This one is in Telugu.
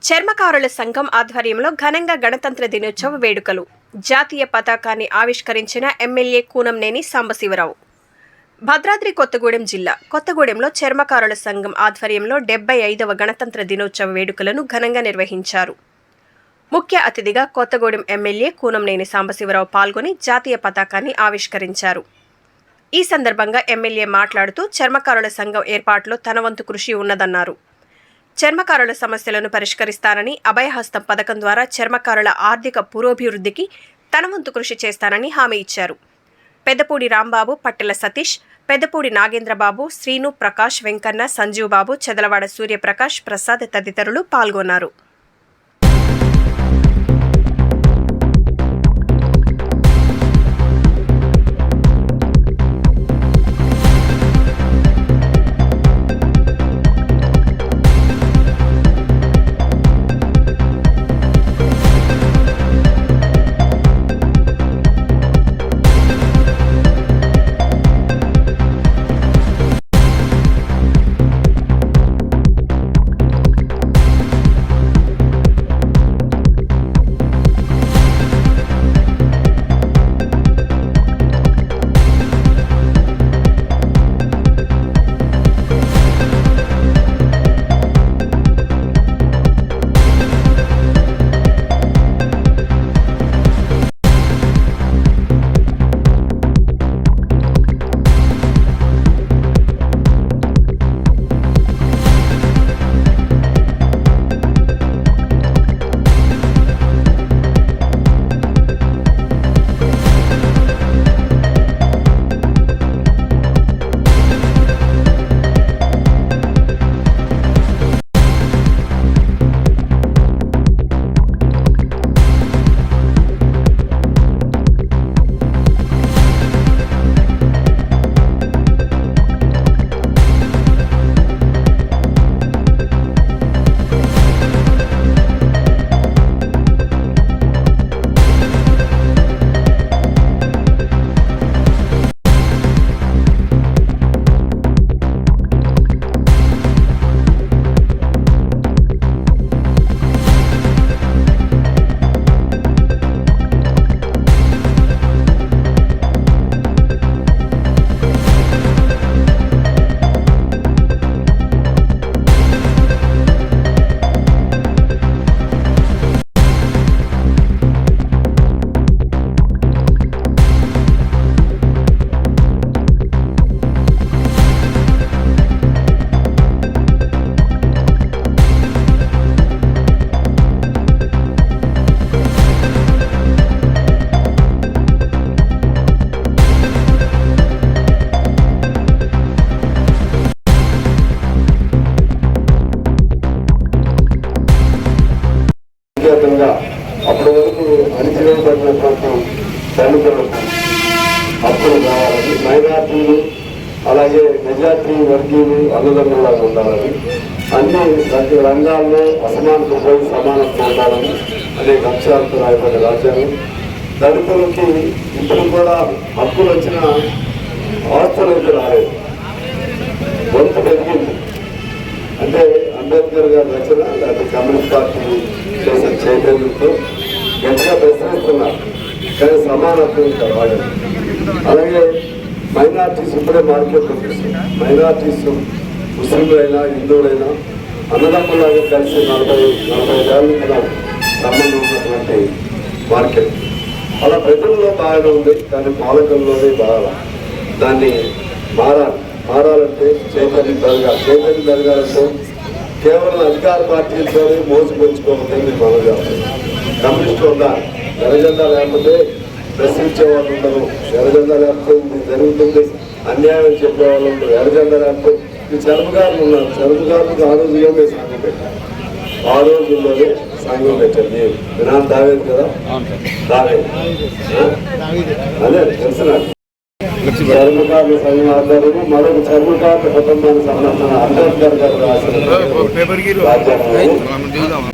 చర్మకారుల సంఘం ఆధ్వర్యంలో ఘనంగా గణతంత్ర దినోత్సవ వేడుకలు. జాతీయ పతాకాన్ని ఆవిష్కరించిన ఎమ్మెల్యే కూనంనేని సాంబశివరావు. భద్రాద్రి కొత్తగూడెం జిల్లా కొత్తగూడెంలో చర్మకారుల సంఘం ఆధ్వర్యంలో 75వ గణతంత్ర దినోత్సవ వేడుకలను ఘనంగా నిర్వహించారు. ముఖ్య అతిథిగా కొత్తగూడెం ఎమ్మెల్యే కూనంనేని సాంబశివరావు పాల్గొని జాతీయ పతాకాన్ని ఆవిష్కరించారు. ఈ సందర్భంగా ఎమ్మెల్యే మాట్లాడుతూ చర్మకారుల సంఘం ఏర్పాటులో తన వంతు కృషి ఉన్నదన్నారు. చర్మకారుల సమస్యలను పరిష్కరిస్తానని, అభయహస్తం పథకం ద్వారా చర్మకారుల ఆర్థిక పురోభివృద్ధికి తన వంతు కృషి చేస్తానని హామీ ఇచ్చారు. పెద్దపూడి రాంబాబు, పట్టెల సతీష్, పెద్దపూడి నాగేంద్రబాబు, శ్రీను, ప్రకాష్, వెంకన్న, సంజీవ్ బాబు, చెదలవాడ సూర్యప్రకాష్, ప్రసాద్ తదితరులు పాల్గొన్నారు. అప్పటి వరకు అణిచివేయబడినటువంటి సైనికులకు హక్కులు కావాలని, మైనార్టీలు అలాగే మెజార్టీ వర్గీయులు అన్నదమ్ములాగా ఉండాలని, అన్ని ప్రతి రంగాల్లో అసమానత పోయి సమానత్వం ఉండాలని అనేక అంశాలతో రాయబడిన రాజ్యాంగం. దళితులకి ఇప్పుడు కూడా హక్కులు వచ్చిన ఆస్తులు అయితే రాలేదు, గొంతు పెరిగింది. అంటే అంబేద్కర్ గారి రచన లేకపోతే కమ్యూనిస్ట్ పార్టీ చేసిన చైతన్యంతో గట్టిగా ప్రశ్నిస్తున్నారు, కానీ సమానత్వం ఇంకా రాలేదు. అలాగే మైనార్టీస్ ఇప్పుడే మార్కెట్ ఉంది. మైనార్టీస్ ముస్లింలైనా హిందువులైనా అన్నదమ్ములాగా కలిసి 40-45 ఏళ్ళ మీద సంబంధం ఉన్నటువంటి మార్కెట్. అలా ప్రజల్లో బాగానే ఉంది, కానీ పాలకుల్లోనే బాగా దాన్ని మారాలంటే చైతన్యం పెరగాలంటే కేవలం అధికార పార్టీలతోనే మోసపుచ్చుకోవద్దని మనం చేస్తాం. కమ్యూనిస్ట్ ఉందా, ఎర్రజెండా లేకపోతే ప్రశ్నించే వాళ్ళు ఉండరు, ఎర్రజెండా లేకపోతే ఇది జరుగుతుంది అన్యాయం చెప్పేవాళ్ళు ఉండరు, ఎర్రజెండా లేకపోతే ఈ చర్మగారులు ఉన్నారు. చర్మగారులకు ఆ రోజుల్లోనే సంఘం పెట్టారు, ఆ రోజుల్లోనే సంఘం పెట్టారు. మీరు వినాలి దావేది కదా, దావేది అదే తెలుసు నాకు. చర్మకారుల సంఘం ఆధ్వర్యంలో మరొక చర్మకారుల కుటుంబానికి సంబంధించిన అంబేద్కర్ గారు రాసిన రాజ్యాంగం